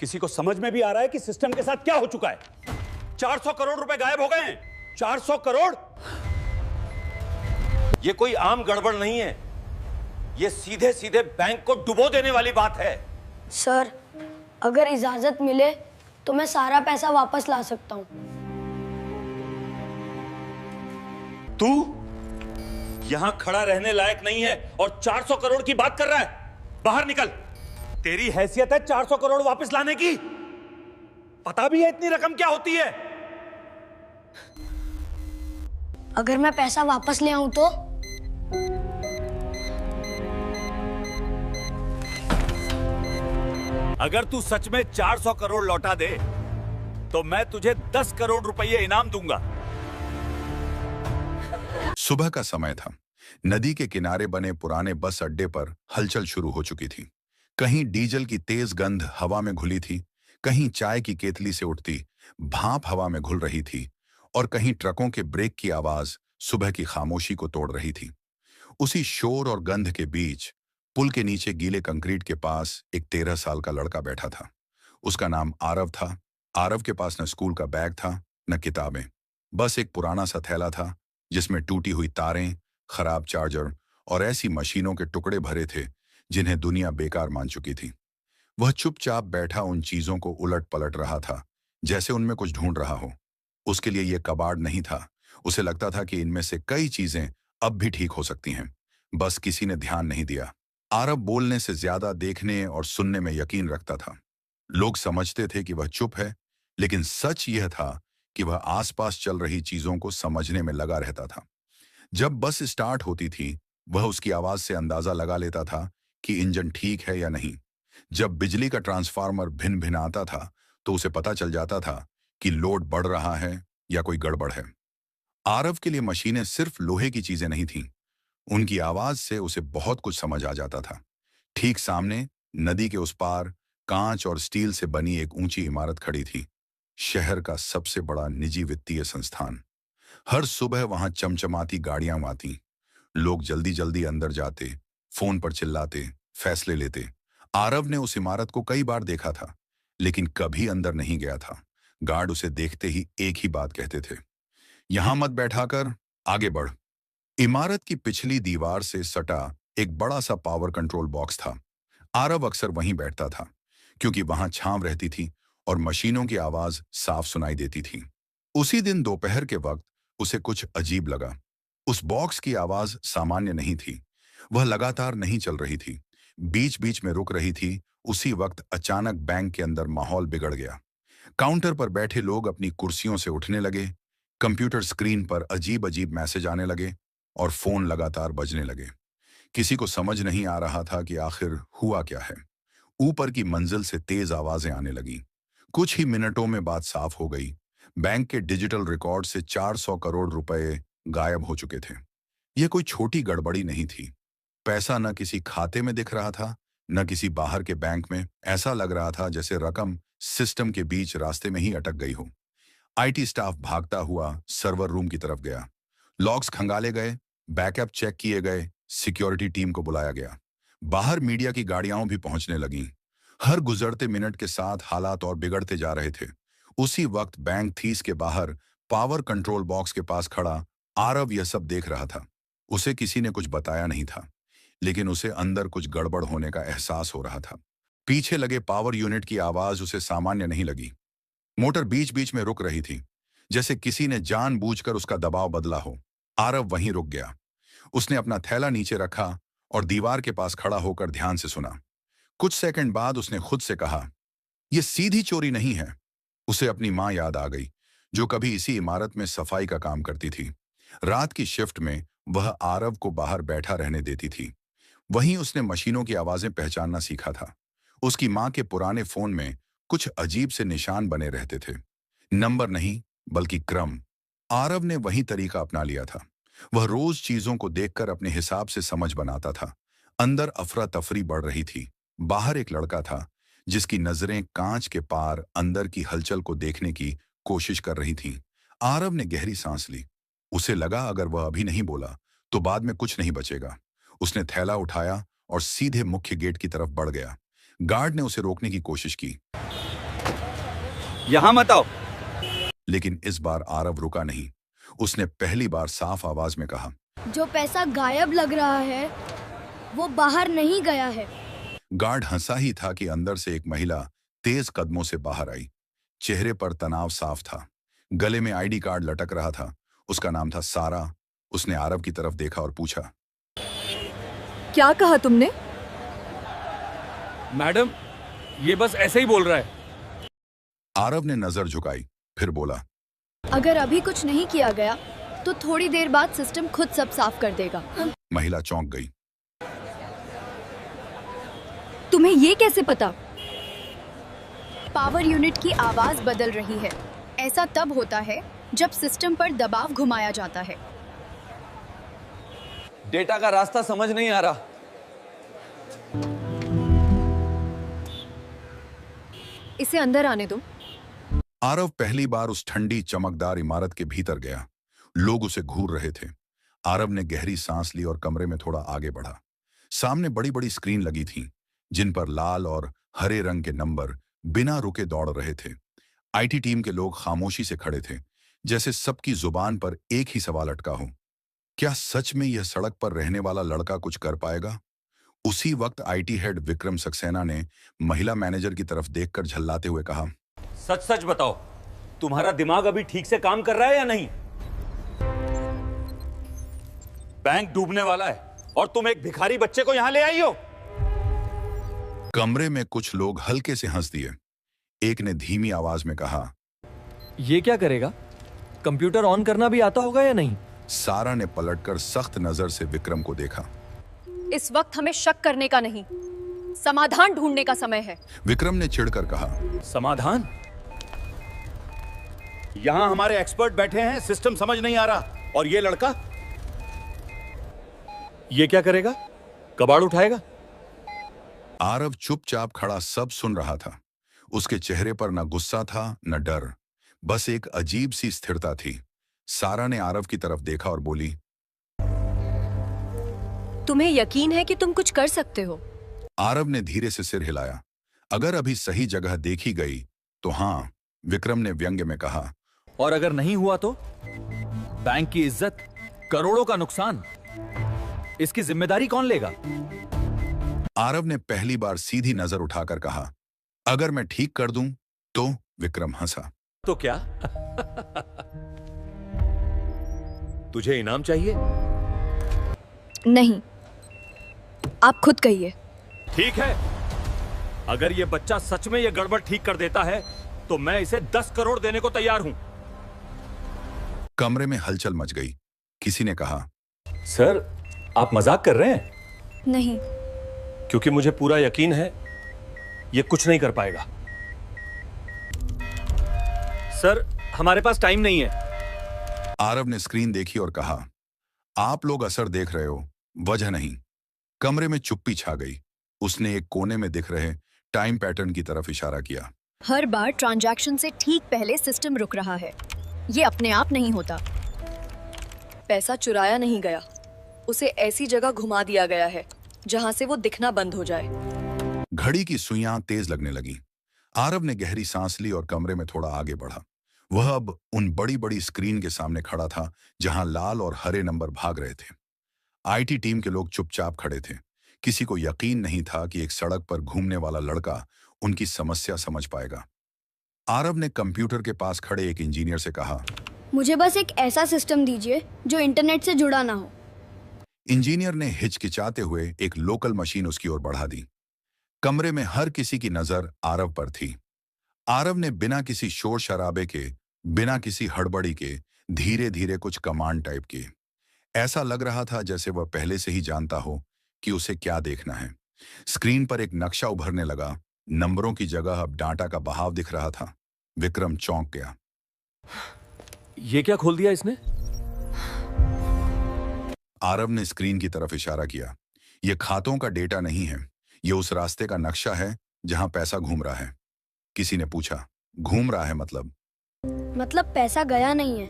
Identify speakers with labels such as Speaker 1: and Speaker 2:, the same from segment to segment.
Speaker 1: किसी को समझ में भी आ रहा है कि सिस्टम के साथ क्या हो चुका है? 400 करोड़ रुपए गायब हो गए हैं। 400 करोड़।
Speaker 2: ये कोई आम गड़बड़ नहीं है, ये सीधे सीधे बैंक को डुबो देने वाली बात है।
Speaker 3: सर, अगर इजाजत मिले तो मैं सारा पैसा वापस ला सकता हूँ।
Speaker 1: तू यहां खड़ा रहने लायक नहीं है और 400 करोड़ की बात कर रहा है। बाहर निकल। तेरी हैसियत है 400 करोड़ वापस लाने की? पता भी है इतनी रकम क्या होती है?
Speaker 3: अगर मैं पैसा वापस ले आऊं तो?
Speaker 1: अगर तू सच में 400 करोड़ लौटा दे तो मैं तुझे 10 करोड़ रुपए इनाम दूंगा।
Speaker 4: सुबह का समय था। नदी के किनारे बने पुराने बस अड्डे पर हलचल शुरू हो चुकी थी। कहीं डीजल की तेज गंध हवा में घुली थी, कहीं चाय की केतली से उठती भाप हवा में घुल रही थी और कहीं ट्रकों के ब्रेक की आवाज सुबह की खामोशी को तोड़ रही थी। उसी शोर और गंध के बीच पुल के नीचे गीले कंक्रीट के पास एक 13 साल का लड़का बैठा था। उसका नाम आरव था। आरव के पास न स्कूल का बैग था न किताबें, बस एक पुराना सा थैला था जिसमें टूटी हुई तारें, खराब चार्जर और ऐसी मशीनों के टुकड़े भरे थे जिन्हें दुनिया बेकार मान चुकी थी। वह चुपचाप बैठा उन चीजों को उलट पलट रहा था जैसे उनमें कुछ ढूंढ रहा हो। उसके लिए यह कबाड़ नहीं था। उसे लगता था कि इनमें से कई चीजें अब भी ठीक हो सकती हैं, बस किसी ने ध्यान नहीं दिया। आरव बोलने से ज्यादा देखने और सुनने में यकीन रखता था। लोग समझते थे कि वह चुप है, लेकिन सच यह था कि वह आसपास चल रही चीजों को समझने में लगा रहता था। जब बस स्टार्ट होती थी, वह उसकी आवाज से अंदाजा लगा लेता था कि इंजन ठीक है या नहीं। जब बिजली का ट्रांसफार्मर भिन भिन आता था, तो उसे पता चल जाता था कि लोड बढ़ रहा है या कोई गड़बड़ है। आरव के लिए मशीनें सिर्फ लोहे की चीजें नहीं थीं। उनकी आवाज से उसे बहुत कुछ समझ आ जाता था। ठीक सामने नदी के उस पार कांच और स्टील से बनी एक ऊंची इमारत खड़ी थी, शहर का सबसे बड़ा निजी वित्तीय संस्थान। हर सुबह वहां चमचमाती गाड़ियां आती, लोग जल्दी जल्दी अंदर जाते, फोन पर चिल्लाते, फैसले लेते। आरव ने उस इमारत को कई बार देखा था, लेकिन कभी अंदर नहीं गया था। गार्ड उसे देखते ही एक ही बात कहते थे, यहां मत बैठा कर, आगे बढ़। इमारत की पिछली दीवार से सटा एक बड़ा सा पावर कंट्रोल बॉक्स था। आरव अक्सर वहीं बैठता था क्योंकि वहां छांव रहती थी और मशीनों की आवाज साफ सुनाई देती थी। उसी दिन दोपहर के वक्त उसे कुछ अजीब लगा। उस बॉक्स की आवाज सामान्य नहीं थी। वह लगातार नहीं चल रही थी, बीच बीच में रुक रही थी। उसी वक्त अचानक बैंक के अंदर माहौल बिगड़ गया। काउंटर पर बैठे लोग अपनी कुर्सियों से उठने लगे, कंप्यूटर स्क्रीन पर अजीब अजीब मैसेज आने लगे और फोन लगातार बजने लगे। किसी को समझ नहीं आ रहा था कि आखिर हुआ क्या है। ऊपर की मंजिल से तेज आवाजें आने लगी। कुछ ही मिनटों में बात साफ हो गई। बैंक के डिजिटल रिकॉर्ड से 400 करोड़ रुपए गायब हो चुके थे। यह कोई छोटी गड़बड़ी नहीं थी। पैसा न किसी खाते में दिख रहा था, न किसी बाहर के बैंक में। ऐसा लग रहा था जैसे रकम सिस्टम के बीच रास्ते में ही अटक गई हो। आईटी स्टाफ भागता हुआ सर्वर रूम की तरफ गया। लॉग्स खंगाले गए, बैकअप चेक किए गए, सिक्योरिटी टीम को बुलाया गया। बाहर मीडिया की गाड़ियां भी पहुंचने लगीं। हर गुजरते मिनट के साथ हालात और बिगड़ते जा रहे थे। उसी वक्त बैंक थीस के बाहर पावर कंट्रोल बॉक्स के पास खड़ा आरव यह सब देख रहा था। उसे किसी ने कुछ बताया नहीं था, लेकिन उसे अंदर कुछ गड़बड़ होने का एहसास हो रहा था। पीछे लगे पावर यूनिट की आवाज उसे सामान्य नहीं लगी। मोटर बीच बीच में रुक रही थी, जैसे किसी ने जानबूझकर उसका दबाव बदला हो। आरव वहीं रुक गया। उसने अपना थैला नीचे रखा और दीवार के पास खड़ा होकर ध्यान से सुना। कुछ सेकंड बाद उसने खुद से कहा, यह सीधी चोरी नहीं है। उसे अपनी मां याद आ गई, जो कभी इसी इमारत में सफाई का काम करती थी। रात की शिफ्ट में वह आरव को बाहर बैठा रहने देती थी। वहीं उसने मशीनों की आवाजें पहचानना सीखा था। उसकी मां के पुराने फोन में कुछ अजीब से निशान बने रहते थे, नंबर नहीं बल्कि क्रम। आरव ने वही तरीका अपना लिया था। वह रोज चीजों को देखकर अपने हिसाब से समझ बनाता था। अंदर अफरा तफरी बढ़ रही थी। बाहर एक लड़का था जिसकी नजरें कांच के पार अंदर की हलचल को देखने की कोशिश कर रही थीं। आरव ने गहरी सांस ली। उसे लगा अगर वह अभी नहीं बोला तो बाद में कुछ नहीं बचेगा। उसने थैला उठाया और सीधे मुख्य गेट की तरफ बढ़ गया। गार्ड ने उसे रोकने की कोशिश की,
Speaker 5: यहां मत आओ।
Speaker 4: लेकिन इस बार आरव रुका नहीं। उसने पहली बार साफ आवाज में कहा,
Speaker 3: जो पैसा गायब लग रहा है वो बाहर नहीं गया है।
Speaker 4: गार्ड हंसा ही था कि अंदर से एक महिला तेज कदमों से बाहर आई। चेहरे पर तनाव साफ था। गले में आईडी कार्ड लटक रहा था। उसका नाम था सारा। उसने आरव की तरफ देखा और पूछा,
Speaker 6: क्या कहा तुमने?
Speaker 5: मैडम, ये बस ऐसे ही बोल रहा है।
Speaker 4: आरव ने नजर झुकाई, फिर बोला,
Speaker 6: अगर अभी कुछ नहीं किया गया तो थोड़ी देर बाद सिस्टम खुद सब साफ कर देगा।
Speaker 4: महिला चौंक गई।
Speaker 6: तुम्हें ये कैसे पता? पावर यूनिट की आवाज बदल रही है। ऐसा तब होता है जब सिस्टम पर दबाव घुमाया जाता है।
Speaker 5: डेटा का रास्ता समझ नहीं आ रहा।
Speaker 6: इसे अंदर आने दो।
Speaker 4: आरव पहली बार उस ठंडी चमकदार इमारत के भीतर गया। लोग उसे घूर रहे थे। आरव ने गहरी सांस ली और कमरे में थोड़ा आगे बढ़ा। सामने बड़ी बड़ी स्क्रीन लगी थी, जिन पर लाल और हरे रंग के नंबर बिना रुके दौड़ रहे थे। आईटी टीम के लोग खामोशी से खड़े थे, जैसे सबकी जुबान पर एक ही सवाल अटका हो, क्या सच में यह सड़क पर रहने वाला लड़का कुछ कर पाएगा? उसी वक्त आईटी हेड विक्रम सक्सेना ने महिला मैनेजर की तरफ देखकर झल्लाते हुए कहा,
Speaker 2: सच सच बताओ, तुम्हारा दिमाग अभी ठीक से काम कर रहा है या नहीं? बैंक डूबने वाला है और तुम एक भिखारी बच्चे को यहां ले आई हो।
Speaker 4: कमरे में कुछ लोग हल्के से हंस दिए। एक ने धीमी आवाज में कहा,
Speaker 7: ये क्या करेगा? कंप्यूटर ऑन करना भी आता होगा या नहीं?
Speaker 4: सारा ने पलटकर सख्त नजर से विक्रम को देखा।
Speaker 6: इस वक्त हमें शक करने का नहीं, समाधान ढूंढने का समय है।
Speaker 4: विक्रम ने चिढ़कर कहा,
Speaker 2: समाधान? यहां हमारे एक्सपर्ट बैठे हैं, सिस्टम समझ नहीं आ रहा, और ये लड़का ये क्या करेगा? कबाड़ उठाएगा?
Speaker 4: आरव चुपचाप खड़ा सब सुन रहा था। उसके चेहरे पर न गुस्सा था न डर, बस एक अजीब सी स्थिरता थी। सारा ने आरव की तरफ देखा और बोली,
Speaker 6: तुम्हें यकीन है कि तुम कुछ कर सकते हो?
Speaker 4: आरव ने धीरे से सिर हिलाया। अगर अभी सही जगह देखी गई तो हाँ, विक्रम ने व्यंग्य में कहा।
Speaker 7: और अगर नहीं हुआ तो? बैंक की इज्जत, करोड़ों का नुकसान, इसकी जिम्मेदारी कौन लेगा?
Speaker 4: आरव ने पहली बार सीधी नजर उठाकर कहा, अगर मैं ठीक कर दूं तो? विक्रम हंसा।
Speaker 2: तो क्या? तुझे इनाम चाहिए?
Speaker 6: नहीं, आप खुद कहिए।
Speaker 2: ठीक है, अगर ये बच्चा सच में ये गड़बड़ ठीक कर देता है तो मैं इसे 10 करोड़ देने को तैयार हूं।
Speaker 4: कमरे में हलचल मच गई। किसी ने कहा,
Speaker 2: सर, आप मजाक कर रहे हैं?
Speaker 6: नहीं,
Speaker 2: क्योंकि मुझे पूरा यकीन है ये कुछ नहीं कर पाएगा।
Speaker 7: सर, हमारे पास टाइम नहीं है।
Speaker 4: आरव ने स्क्रीन देखी और कहा, आप लोग असर देख रहे हो, वजह नहीं। कमरे में चुप्पी छा गई। उसने एक कोने में दिख रहे टाइम पैटर्न की तरफ इशारा किया।
Speaker 6: हर बार ट्रांजैक्शन से ठीक पहले सिस्टम रुक रहा है। ये अपने आप नहीं होता। पैसा चुराया नहीं गया, उसे ऐसी जगह घुमा दिया गया है जहां से वो दिखना बंद हो जाए।
Speaker 4: घड़ी की सुइयां तेज लगने लगी। आरव ने गहरी सांस ली और कमरे में थोड़ा आगे बढ़ा। वह अब उन बड़ी बड़ी स्क्रीन के सामने खड़ा था जहां लाल और हरे नंबर भाग रहे थे। आईटी टीम के लोग चुपचाप खड़े थे। किसी को यकीन नहीं था कि एक सड़क पर घूमने वाला लड़का उनकी समस्या समझ पाएगा। आरव ने कंप्यूटर के पास खड़े एक इंजीनियर से कहा,
Speaker 3: मुझे बस एक ऐसा सिस्टम दीजिए जो इंटरनेट से जुड़ा ना हो।
Speaker 4: इंजीनियर ने हिचकिचाते हुए एक लोकल मशीन उसकी ओर बढ़ा दी। कमरे में हर किसी की नजर आरव पर थी। आरव ने बिना किसी शोर शराबे के, बिना किसी हड़बड़ी के धीरे धीरे कुछ कमांड टाइप किए। ऐसा लग रहा था जैसे वह पहले से ही जानता हो कि उसे क्या देखना है। स्क्रीन पर एक नक्शा उभरने लगा। नंबरों की जगह अब डाटा का बहाव दिख रहा था। विक्रम चौंक गया।
Speaker 7: ये क्या खोल दिया इसने?
Speaker 4: आरव ने स्क्रीन की तरफ इशारा किया। यह खातों का डेटा नहीं है, यह उस रास्ते का नक्शा है जहां पैसा घूम रहा है। किसी ने पूछा, घूम रहा है मतलब?
Speaker 3: मतलब पैसा गया नहीं है,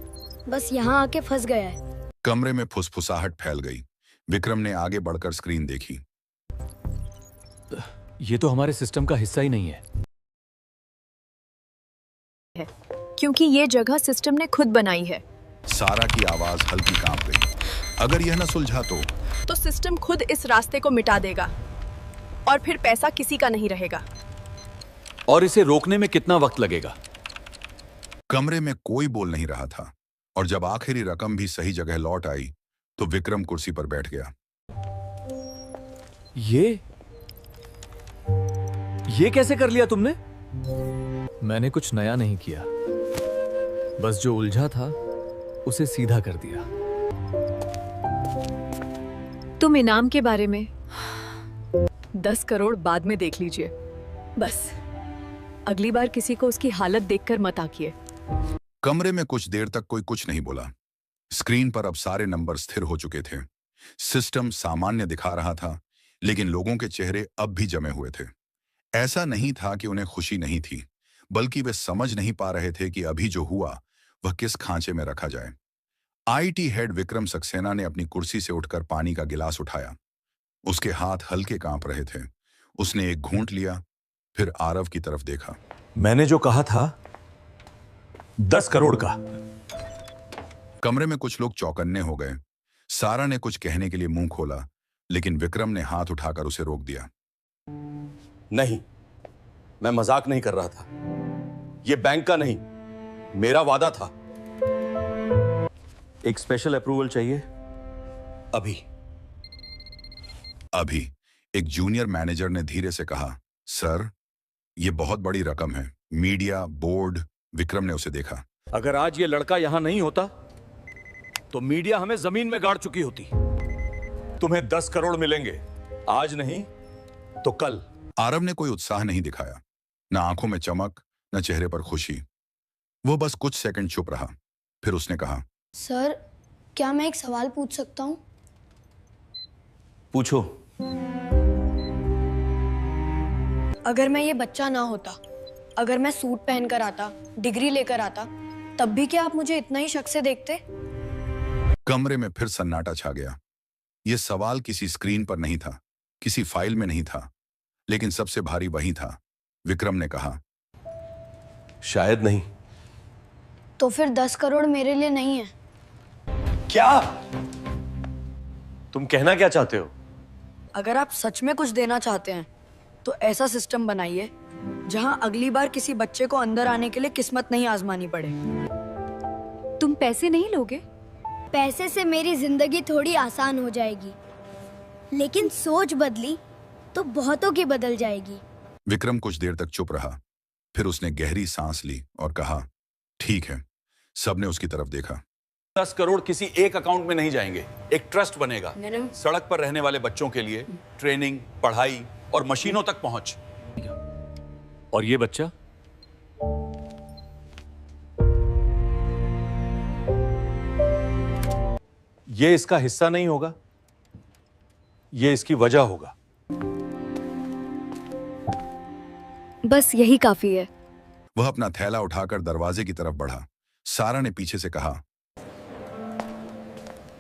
Speaker 3: बस यहाँ आके फंस गया है।
Speaker 4: कमरे में फुसफुसाहट फैल गई। विक्रम ने आगे बढ़कर स्क्रीन देखी।
Speaker 7: ये तो हमारे सिस्टम का हिस्सा ही नहीं है।
Speaker 6: है, क्योंकि ये जगह सिस्टम ने खुद बनाई है।
Speaker 4: सारा की आवाज हल्की कांप गई। अगर यह न सुलझा
Speaker 6: तो सिस्टम खुद इस रास्ते को मिटा देगा और फिर पैसा किसी का नहीं रहेगा।
Speaker 7: और इसे रोकने में कितना वक्त लगेगा?
Speaker 4: कमरे में कोई बोल नहीं रहा था और जब आखिरी रकम भी सही जगह लौट आई तो विक्रम कुर्सी पर बैठ गया।
Speaker 7: ये कैसे कर लिया तुमने? मैंने कुछ नया नहीं किया, बस जो उलझा था उसे सीधा कर दिया।
Speaker 6: तुम इनाम के बारे में 10 करोड़ बाद में देख लीजिए। बस अगली बार किसी को उसकी हालत देखकर मत आकिए।
Speaker 4: कमरे में कुछ देर तक कोई कुछ नहीं बोला। स्क्रीन पर अब सारे नंबर स्थिर हो चुके थे। सिस्टम सामान्य दिखा रहा था, लेकिन लोगों के चेहरे अब भी जमे हुए थे। ऐसा नहीं था कि उन्हें खुशी नहीं थी, बल्कि वे समझ नहीं पा रहे थे कि अभी जो हुआ वह किस खांचे में रखा जाए। आईटी हेड विक्रम सक्सेना ने अपनी कुर्सी से उठकर पानी का गिलास उठाया। उसके हाथ हल्के कांप रहे थे। उसने एक घूंट लिया, फिर आरव की तरफ देखा।
Speaker 2: मैंने जो कहा था 10 करोड़ का।
Speaker 4: कमरे में कुछ लोग चौकन्ने हो गए। सारा ने कुछ कहने के लिए मुंह खोला, लेकिन विक्रम ने हाथ उठाकर उसे रोक दिया।
Speaker 2: नहीं, मैं मजाक नहीं कर रहा था। यह बैंक का नहीं, मेरा वादा था। एक स्पेशल अप्रूवल चाहिए अभी।
Speaker 4: अभी एक जूनियर मैनेजर ने धीरे से कहा, सर, यह बहुत बड़ी रकम है। Media, board. विक्रम ने उसे देखा।
Speaker 2: अगर आज ये लड़का यहां नहीं होता तो मीडिया हमें जमीन में गाड़ चुकी होती। तुम्हें 10 करोड़ मिलेंगे, आज नहीं तो कल।
Speaker 4: आरव ने कोई उत्साह नहीं दिखाया, न आंखों में चमक, न चेहरे पर खुशी। वो बस कुछ सेकंड चुप रहा, फिर उसने कहा,
Speaker 3: सर, क्या मैं एक सवाल पूछ सकता हूँ?
Speaker 2: पूछो।
Speaker 3: अगर मैं ये बच्चा ना होता, अगर मैं सूट पहनकर आता, डिग्री लेकर आता, तब भी क्या आप मुझे इतना ही शक से देखते?
Speaker 4: कमरे में फिर सन्नाटा छा गया। यह सवाल किसी स्क्रीन पर नहीं था, किसी फाइल में नहीं था, लेकिन सबसे भारी वही था। विक्रम ने कहा,
Speaker 2: शायद नहीं।
Speaker 3: तो फिर 10 करोड़ मेरे लिए नहीं है।
Speaker 2: क्या तुम कहना क्या चाहते हो?
Speaker 3: अगर आप सच में कुछ देना चाहते हैं तो ऐसा सिस्टम बनाइए जहां अगली बार किसी बच्चे को अंदर आने के लिए किस्मत नहीं आजमानी पड़े।
Speaker 6: तुम पैसे नहीं लोगे?
Speaker 8: पैसे से मेरी जिंदगी थोड़ी आसान हो जाएगी, लेकिन सोच बदली तो बहुतों की बदल जाएगी।
Speaker 4: विक्रम कुछ देर तक चुप रहा, फिर उसने गहरी सांस ली और कहा, ठीक है। सबने उसकी तरफ देखा।
Speaker 2: 10 करोड़ किसी एक अकाउंट में नहीं जाएंगे, एक ट्रस्ट बनेगा। सड़क पर रहने वाले बच्चों के लिए ट्रेनिंग, पढ़ाई और मशीनों तक पहुंच। और ये बच्चा? ये इसका हिस्सा नहीं होगा, ये इसकी वजह होगा।
Speaker 6: बस यही काफी है।
Speaker 4: वह अपना थैला उठाकर दरवाजे की तरफ बढ़ा। सारा ने पीछे से कहा,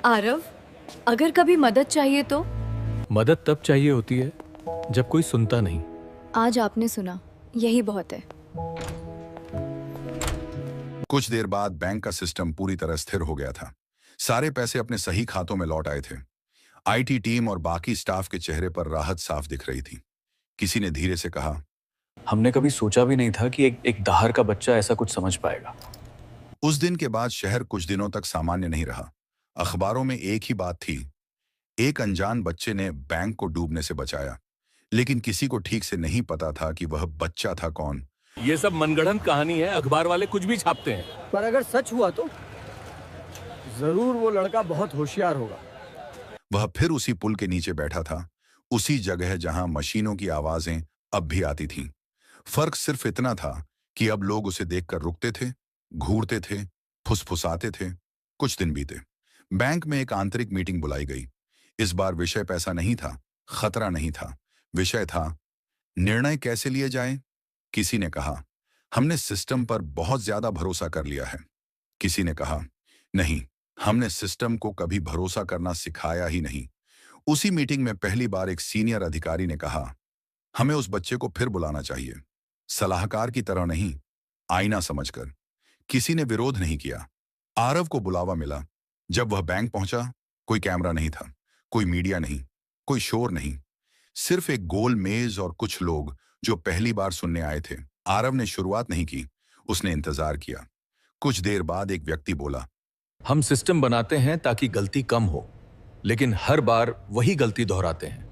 Speaker 6: आरव, अगर कभी मदद चाहिए तो?
Speaker 7: मदद तब चाहिए होती है जब कोई सुनता नहीं।
Speaker 6: आज आपने सुना, यही बहुत है।
Speaker 4: कुछ देर बाद बैंक का सिस्टम पूरी तरह स्थिर हो गया था। सारे पैसे अपने सही खातों में लौट आए थे। आईटी टीम और बाकी स्टाफ के चेहरे पर राहत साफ दिख रही थी। किसी ने धीरे से कहा,
Speaker 7: हमने कभी सोचा भी नहीं था कि एक दाहर का बच्चा ऐसा कुछ समझ पाएगा।
Speaker 4: उस दिन के बाद शहर कुछ दिनों तक सामान्य नहीं रहा। अखबारों में एक ही बात थी, एक अनजान बच्चे ने बैंक को डूबने से बचाया, लेकिन किसी को ठीक से नहीं पता था कि वह बच्चा था कौन।
Speaker 2: ये सब मनगढ़ंत कहानी है, अखबार वाले कुछ भी छापते हैं।
Speaker 9: पर अगर सच हुआ तो जरूर वो लड़का बहुत होशियार होगा।
Speaker 4: वह फिर उसी पुल के नीचे बैठा था, उसी जगह जहां मशीनों की आवाजें अब भी आती थीं। फर्क सिर्फ इतना था कि अब लोग उसे देखकर रुकते थे, घूरते थे, फुसफुसाते थे। कुछ दिन बीते। बैंक में एक आंतरिक मीटिंग बुलाई गई। इस बार विषय पैसा नहीं था, खतरा नहीं था। विषय था निर्णय कैसे लिए जाएं। किसी ने कहा, हमने सिस्टम पर बहुत ज्यादा भरोसा कर लिया है। किसी ने कहा, नहीं, हमने सिस्टम को कभी भरोसा करना सिखाया ही नहीं। उसी मीटिंग में पहली बार एक सीनियर अधिकारी ने कहा, हमें उस बच्चे को फिर बुलाना चाहिए, सलाहकार की तरह नहीं, आईना समझकर। किसी ने विरोध नहीं किया। आरव को बुलावा मिला। जब वह बैंक पहुंचा, कोई कैमरा नहीं था, कोई मीडिया नहीं, कोई शोर नहीं, सिर्फ एक गोल मेज और कुछ लोग जो पहली बार सुनने आए थे। आरव ने शुरुआत नहीं की, उसने इंतजार किया। कुछ देर बाद एक व्यक्ति बोला,
Speaker 7: हम सिस्टम बनाते हैं ताकि गलती कम हो, लेकिन हर बार वही गलती दोहराते हैं।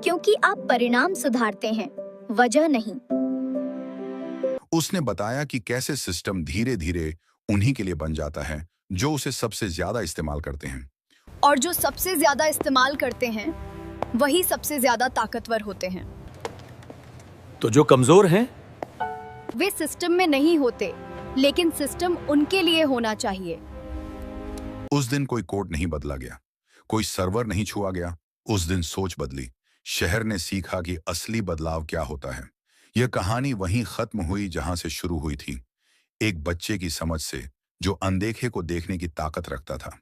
Speaker 8: क्योंकि आप परिणाम सुधारते हैं, वजह नहीं।
Speaker 4: उसने बताया कि कैसे सिस्टम धीरे धीरे उन्हीं के लिए बन जाता है जो उसे सबसे ज्यादा इस्तेमाल करते हैं।
Speaker 6: और जो सबसे ज्यादा इस्तेमाल करते हैं वही सबसे ज्यादा ताकतवर होते हैं।
Speaker 7: तो जो कमजोर हैं,
Speaker 6: वे सिस्टम में नहीं होते, लेकिन सिस्टम उनके लिए होना चाहिए।
Speaker 4: उस दिन कोई कोड नहीं बदला गया, कोई सर्वर नहीं छुआ गया। उस दिन सोच बदली। शहर ने सीखा कि असली बदलाव क्या होता है। यह कहानी वहीं खत्म हुई जहां से शुरू हुई थी, एक बच्चे की समझ से जो अनदेखे को देखने की ताकत रखता था।